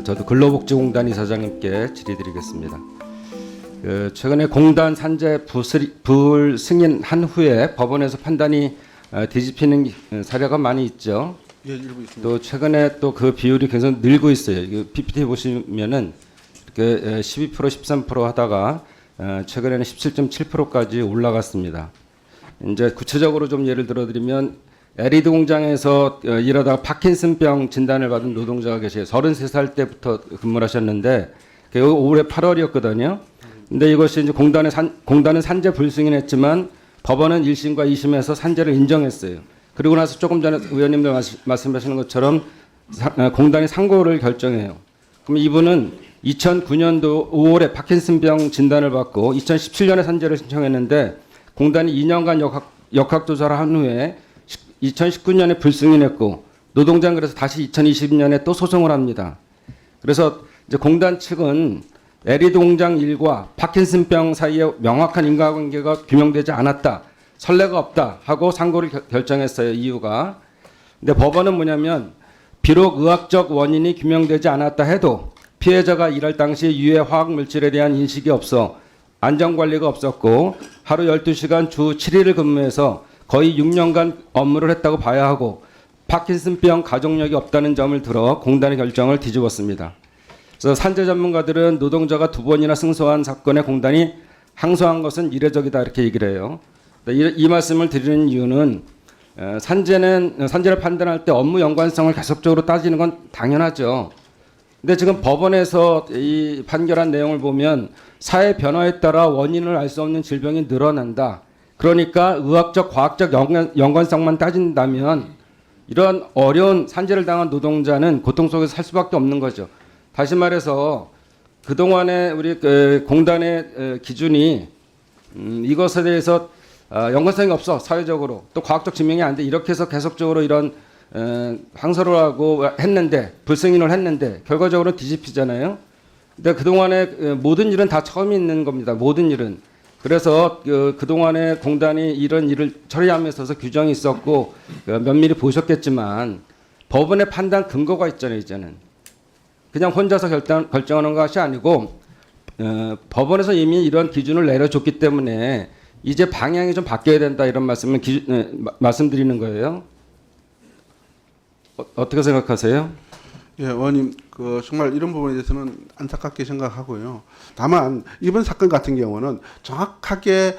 저도 근로복지공단 이사장님께 질의드리겠습니다. 최근에 공단 산재 불승인한 후에 법원에서 판단이 뒤집히는 사례가 많이 있죠. 예, 일부 있습니다. 또 최근에 또 그 비율이 계속 늘고 있어요. 이거 PPT 보시면은 이렇게 12% 13% 하다가 최근에는 17.7%까지 올라갔습니다. 이제 구체적으로 좀 예를 들어드리면 LED 공장에서 일하다가 파킨슨병 진단을 받은 노동자가 계세요. 33살 때부터 근무를 하셨는데 올해 8월이었거든요. 근데 이것이 이제 공단은 산재 불승인했지만 법원은 1심과 2심에서 산재를 인정했어요. 그리고 나서 조금 전에 의원님들 말씀하시는 것처럼 공단이 상고를 결정해요. 그럼 이분은 2009년도 5월에 파킨슨병 진단을 받고 2017년에 산재를 신청했는데 공단이 2년간 역학조사를 한 후에 2019년에 불승인했고 노동자는 그래서 다시 2020년에 또 소송을 합니다. 그래서 이제 공단 측은 LED 공장 일과 파킨슨병 사이에 명확한 인과관계가 규명되지 않았다, 선례가 없다 하고 상고를 결정했어요. 이유가. 근데 법원은 뭐냐면 비록 의학적 원인이 규명되지 않았다 해도 피해자가 일할 당시 유해 화학 물질에 대한 인식이 없어 안전관리가 없었고 하루 12시간 주 7일을 근무해서 거의 6년간 업무를 했다고 봐야 하고 파킨슨병 가족력이 없다는 점을 들어 공단의 결정을 뒤집었습니다. 그래서 산재 전문가들은 노동자가 2번이나 승소한 사건에 공단이 항소한 것은 이례적이다 이렇게 얘기를 해요. 이 말씀을 드리는 이유는 산재를 판단할 때 업무 연관성을 계속적으로 따지는 건 당연하죠. 근데 지금 법원에서 이 판결한 내용을 보면 사회 변화에 따라 원인을 알 수 없는 질병이 늘어난다. 그러니까 의학적, 과학적 연관성만 따진다면 이런 어려운 산재를 당한 노동자는 고통 속에서 살 수밖에 없는 거죠. 다시 말해서 그동안에 우리 공단의 기준이 이것에 대해서 연관성이 없어 사회적으로 또 과학적 증명이 안 돼 이렇게 해서 계속적으로 이런 항소를 하고 했는데 불승인을 했는데 결과적으로 뒤집히잖아요. 근데 그동안에 모든 일은 다 처음이 있는 겁니다. 모든 일은. 그래서 그동안에 공단이 이런 일을 처리함에 있어서 규정이 있었고 면밀히 보셨겠지만 법원의 판단 근거가 있잖아요. 이제는. 그냥 혼자서 결정하는 것이 아니고 법원에서 이미 이런 기준을 내려줬기 때문에 이제 방향이 좀 바뀌어야 된다 이런 말씀드리는 거예요. 어떻게 생각하세요? 예, 의원님, 정말 이런 부분에 대해서는 안타깝게 생각하고요. 다만 이번 사건 같은 경우는 정확하게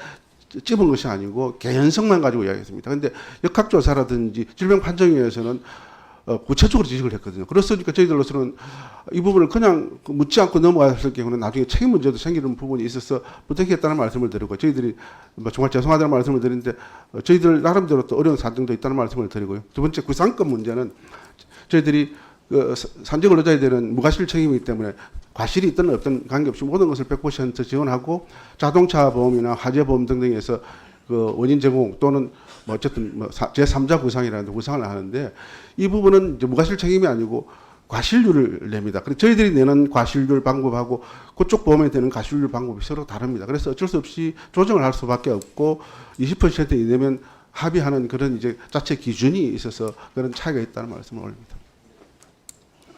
찝은 것이 아니고 개연성만 가지고 이야기했습니다. 그런데 역학조사라든지 질병판정위에서는 구체적으로 지적을 했거든요. 그렇으니까 저희들로서는 이 부분을 그냥 묻지 않고 넘어갔을 경우는 나중에 책임 문제도 생기는 부분이 있어서 부탁했다는 말씀을 드리고 저희들이 정말 죄송하다는 말씀을 드리는데 저희들 나름대로 또 어려운 사정도 있다는 말씀을 드리고요. 두 번째 구상권 문제는 저희들이 산재 근로자에 대한 무과실 책임이기 때문에 과실이 있든 없든 관계없이 모든 것을 100% 지원하고 자동차 보험이나 화재 보험 등등에서 원인 제공 또는 어쨌든 제3자 구상이라는 구상을 하는데 이 부분은 이제 무과실 책임이 아니고 과실률을 냅니다. 그래서 저희들이 내는 과실률 방법하고 그쪽 보험에 되는 과실률 방법이 서로 다릅니다. 그래서 어쩔 수 없이 조정을 할 수밖에 없고 20% 이내면 합의하는 그런 이제 자체 기준이 있어서 그런 차이가 있다는 말씀을 올립니다.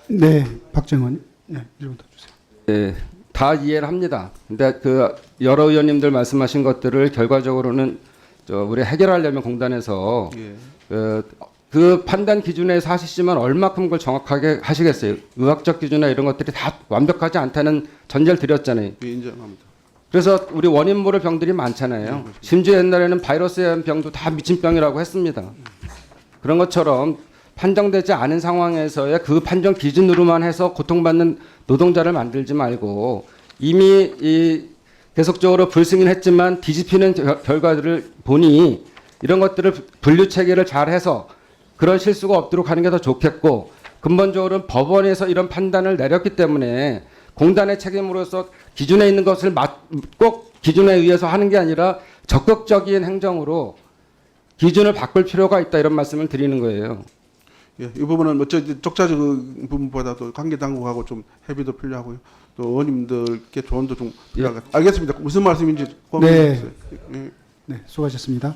네, 박정원. 네, 1분 더 주세요. 네, 다 이해를 합니다. 근데 여러 의원님들 말씀하신 것들을 결과적으로는 우리 해결하려면 공단에서 예. 그 판단 기준에서 하시지만 얼마큼 그걸 정확하게 하시겠어요? 의학적 기준이나 이런 것들이 다 완벽하지 않다는 전제를 드렸잖아요. 예, 인정합니다. 그래서 우리 원인 모를 병들이 많잖아요. 심지어 옛날에는 바이러스에 의한 병도 다 미친병이라고 했습니다. 그런 것처럼 판정되지 않은 상황에서의 그 판정 기준으로만 해서 고통받는 노동자를 만들지 말고 이미 계속적으로 불승인했지만 뒤집히는 결과들을 보니 이런 것들을 분류 체계를 잘 해서 그런 실수가 없도록 하는 게 더 좋겠고 근본적으로 법원에서 이런 판단을 내렸기 때문에 공단의 책임으로서 기준에 있는 것을 꼭 기준에 의해서 하는 게 아니라 적극적인 행정으로 기준을 바꿀 필요가 있다 이런 말씀을 드리는 거예요. 예, 이 부분은 어쩌지 적자적 부분보다도 관계 당국하고 좀 협의도 필요하고요. 또 의원님들께 조언도 좀 필요할 것 같아요. 알겠습니다. 무슨 말씀인지 네. 예. 네, 수고하셨습니다.